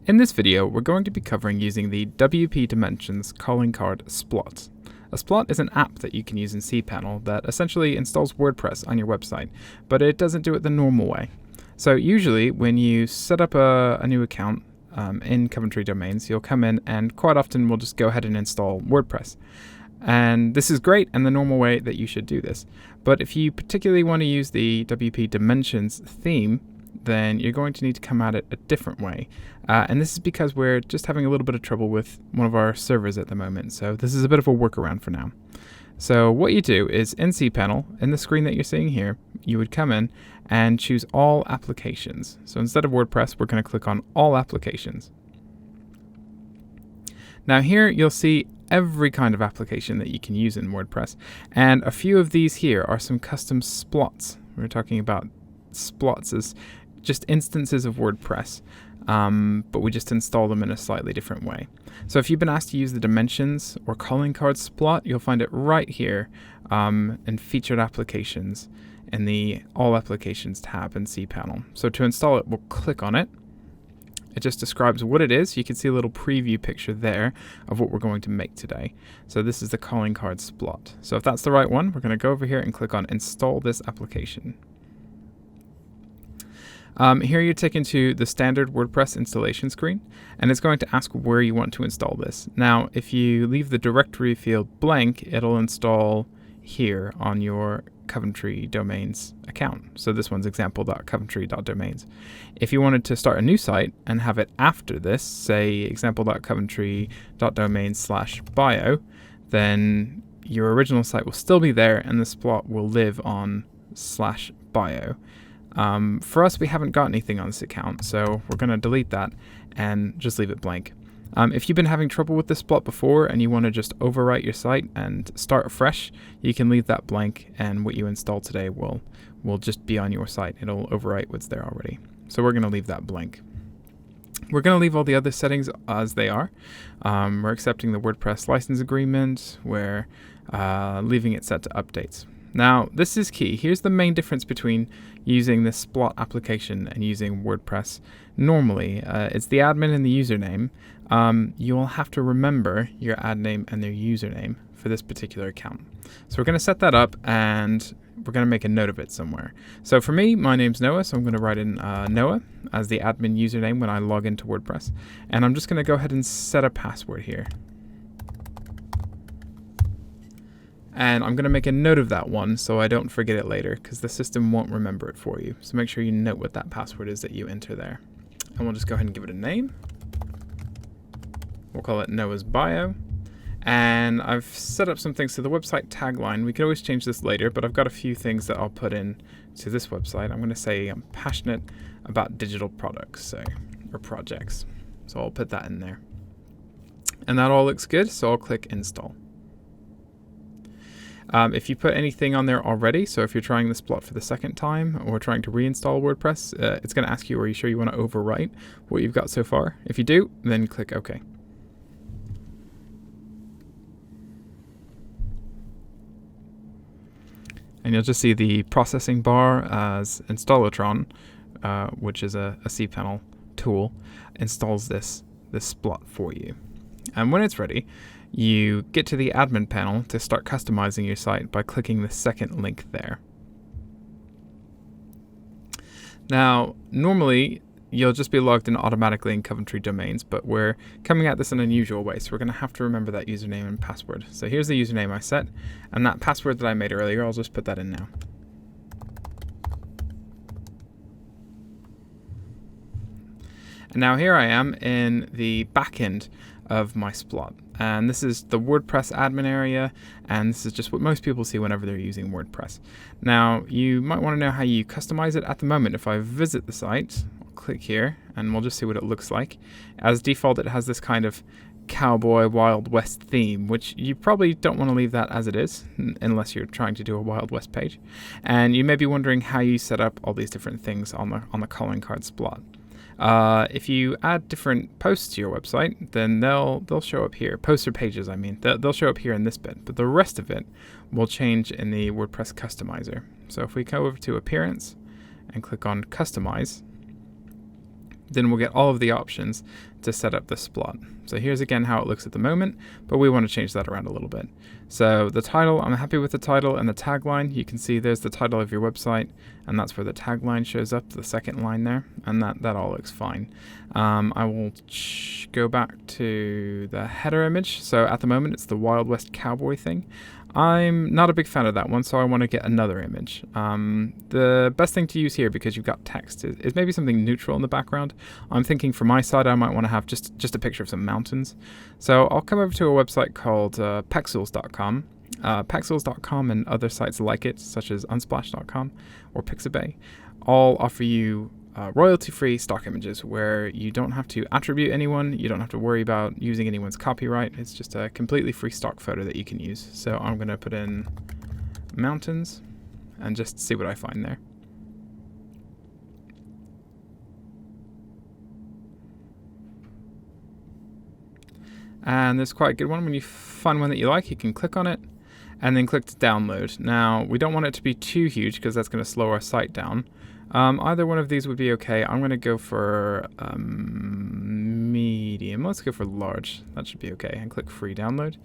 In this video, we're going to be covering using the Domains calling card Splot. A Splot is an app that you can use in cPanel that essentially installs WordPress on your website, but it doesn't do it the normal way. So usually when you set up a new account in Coventry.Domains, you'll come in and quite often we'll just go ahead and install WordPress. And this is great and the normal way that you should do this. But if you particularly want to use the Domains theme, then you're going to need to come at it a different way. And this is because we're just having a little bit of trouble with one of our servers at the moment. So this is a bit of a workaround for now. So what you do is in cPanel, in the screen that you're seeing here, you would come in and choose all applications. So instead of WordPress, we're going to click on all applications. Now here you'll see every kind of application that you can use in WordPress. And a few of these here are some custom splots. We're talking about splots as just instances of WordPress, but we just install them in a slightly different way. So if you've been asked to use the dimensions or calling card Splot, you'll find it right here in featured applications in the all applications tab in cPanel. So to install it, we'll click on it. It just describes what it is. You can see a little preview picture there of what we're going to make today. So this is the calling card Splot. So if that's the right one, we're going to go over here and click on install this application. Here you're taken to the standard WordPress installation screen, and it's going to ask where you want to install this. Now, if you leave the directory field blank, it'll install here on your Coventry.Domains account. So this one's example.coventry.domains. If you wanted to start a new site and have it after this, say example.coventry.domains/bio, then your original site will still be there and the Splot will live on /bio. For us, we haven't got anything on this account, so we're going to delete that and just leave it blank. If you've been having trouble with this Splot before and you want to just overwrite your site and start fresh, you can leave that blank, and what you install today will just be on your site. It'll overwrite what's there already. So we're going to leave that blank. We're going to leave all the other settings as they are. We're accepting the WordPress license agreement. We're leaving it set to updates. Now, this is key. Here's the main difference between using this Splot application and using WordPress normally. It's the admin and the username. You'll have to remember your ad name and their username for this particular account. So we're going to set that up and we're going to make a note of it somewhere. So for me, my name's Noah, so I'm going to write in Noah as the admin username when I log into WordPress. And I'm just going to go ahead and set a password here. And I'm going to make a note of that one so I don't forget it later, because the system won't remember it for you. So make sure you note what that password is that you enter there. And we'll just go ahead and give it a name. We'll call it Noah's Bio. And I've set up some things to the website tagline. We can always change this later, but I've got a few things that I'll put in to this website. I'm going to say I'm passionate about digital products, or projects. So I'll put that in there. And that all looks good, so I'll click Install. If you put anything on there already, so if you're trying the Splot for the second time or trying to reinstall WordPress, it's going to ask you, are you sure you want to overwrite what you've got so far? If you do, then click OK. And you'll just see the processing bar as Installatron, which is a cPanel tool, installs this Splot for you. And when it's ready, you get to the admin panel to start customizing your site by clicking the second link there. Now, normally you'll just be logged in automatically in Coventry.Domains, but we're coming at this in an unusual way, so we're going to have to remember that username and password. So here's the username I set, and that password that I made earlier, I'll just put that in now. And now here I am in the back end of my Splot. And this is the WordPress admin area, and this is just what most people see whenever they're using WordPress. Now, you might want to know how you customize it. At the moment, if I visit the site, I'll click here, and we'll just see what it looks like. As default, it has this kind of cowboy Wild West theme, which you probably don't want to leave that as it is, unless you're trying to do a Wild West page. And you may be wondering how you set up all these different things on the calling card Splot. If you add different posts to your website, then they'll show up here. Posts or pages, I mean. They'll show up here in this bit, but the rest of it will change in the WordPress customizer. So if we go over to Appearance and click on Customize, then we'll get all of the options to set up the Splot. So here's again how it looks at the moment, but we want to change that around a little bit. So the title, I'm happy with the title, and the tagline. You can see there's the title of your website, and that's where the tagline shows up, the second line there, and that all looks fine. I will go back to the header image. So at the moment it's the Wild West Cowboy thing. I'm not a big fan of that one, so I want to get another image. The best thing to use here, because you've got text, is maybe something neutral in the background. I'm thinking for my side I might want to have just a picture of some mountains. So I'll come over to a website called Pexels.com. Pexels.com and other sites like it, such as Unsplash.com or Pixabay, all offer you royalty-free stock images where you don't have to attribute anyone, you don't have to worry about using anyone's copyright. It's just a completely free stock photo that you can use. So I'm going to put in mountains and just see what I find there. And there's quite a good one. When you find one that you like, you can click on it and then click to download. Now, we don't want it to be too huge because that's going to slow our site down. Either one of these would be okay. I'm going to go for medium. Let's go for large. That should be okay. And click free download.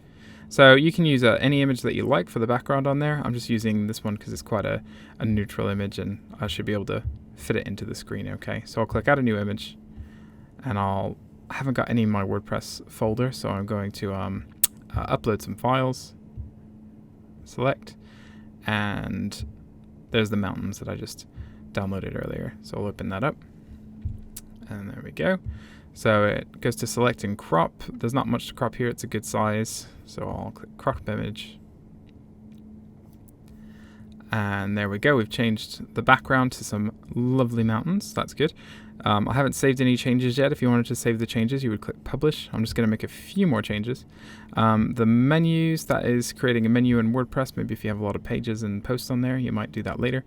So you can use any image that you like for the background on there. I'm just using this one because it's quite a neutral image and I should be able to fit it into the screen okay. So I'll click add a new image and I haven't got any in my WordPress folder, so I'm going to upload some files, select, and there's the mountains that I just downloaded earlier. So I'll open that up and there we go. So it goes to select and crop. There's not much to crop here, it's a good size. So I'll click crop image. And there we go, we've changed the background to some lovely mountains. That's good. I haven't saved any changes yet. If you wanted to save the changes, you would click publish. I'm just going to make a few more changes. The menus, that is creating a menu in WordPress. Maybe if you have a lot of pages and posts on there, you might do that later.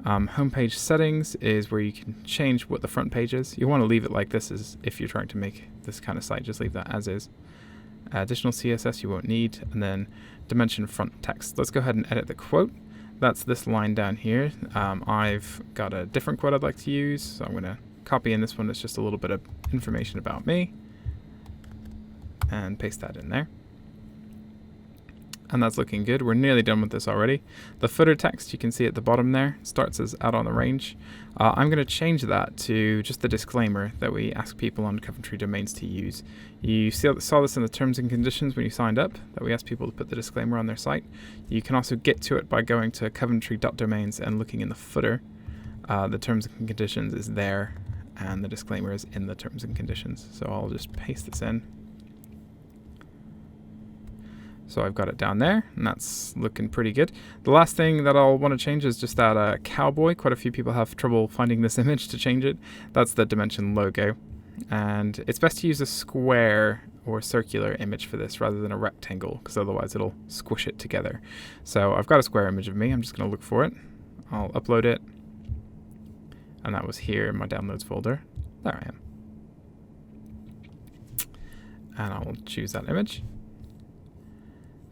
Homepage settings is where you can change what the front page is. You want to leave it like this is if you're trying to make this kind of site. Just leave that as is. Additional CSS you won't need. And then dimension front text. Let's go ahead and edit the quote. That's this line down here. I've got a different quote I'd like to use, so I'm going to copy in this one. It's just a little bit of information about me and paste that in there. And that's looking good. We're nearly done with this already. The footer text you can see at the bottom there starts as out on the range. I'm going to change that to just the disclaimer that we ask people on Coventry.Domains to use. You saw this in the terms and conditions when you signed up, that we asked people to put the disclaimer on their site. You can also get to it by going to Coventry.Domains and looking in the footer. The terms and conditions is there, and the disclaimer is in the terms and conditions. So I'll just paste this in. So I've got it down there, and that's looking pretty good. The last thing that I'll want to change is just that cowboy. Quite a few people have trouble finding this image to change it. That's the dimension logo. And it's best to use a square or circular image for this rather than a rectangle, because otherwise it'll squish it together. So I've got a square image of me. I'm just going to look for it. I'll upload it. And that was here in my downloads folder. There I am. And I'll choose that image.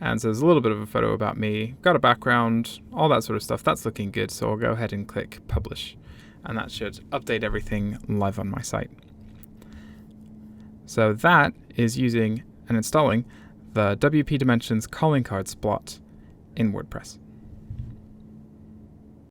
And so there's a little bit of a photo about me, got a background, all that sort of stuff. That's looking good, so I'll go ahead and click publish. And that should update everything live on my site. So that is using and installing the WP Dimensions calling card Splot in WordPress.